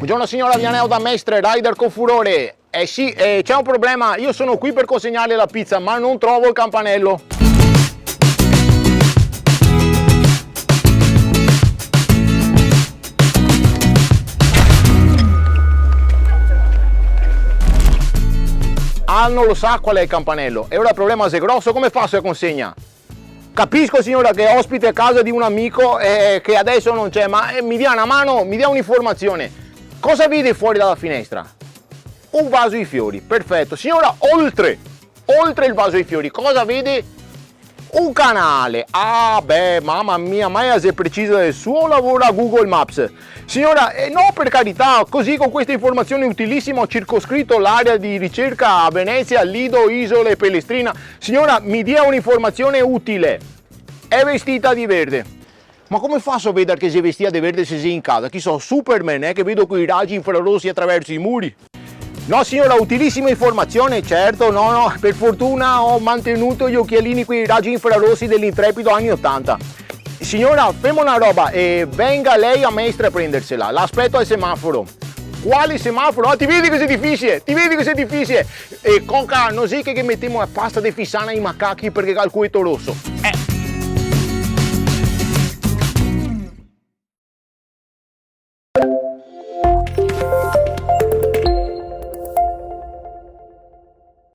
Buongiorno signora Vianello da Mestre, rider con furore. Sì, c'è un problema, io sono qui per consegnarle la pizza, ma non trovo il campanello. Ah, non lo sa qual è il campanello. E ora il problema se è grosso, come faccio a consegna? Capisco signora che è ospite a casa di un amico che adesso non c'è, ma mi dia una mano, mi dia un'informazione. Cosa vede fuori dalla finestra? Un vaso di fiori, perfetto. Signora, oltre il vaso di fiori, cosa vede? Un canale. Ah beh, mamma mia, ma è preciso del suo lavoro a Google Maps. Signora, no per carità, così con queste informazioni utilissime ho circoscritto l'area di ricerca a Venezia, Lido, Isole e Pellestrina. Signora, mi dia un'informazione utile. È vestita di verde. Ma come faccio a vedere che si è vestita di verde se sei in casa? Chi so, Superman, che vedo quei raggi infrarossi attraverso i muri? No signora, utilissima informazione, certo, no, per fortuna ho mantenuto gli occhialini quei raggi infrarossi dell'intrepido anni 80. Signora, fermo una roba e venga lei a Mestre a prendersela, l'aspetto al semaforo. Quale semaforo? Ah, ti vedi che è difficile? E coca, non si che mettiamo la pasta di Fissana ai macachi perché calcueto rosso.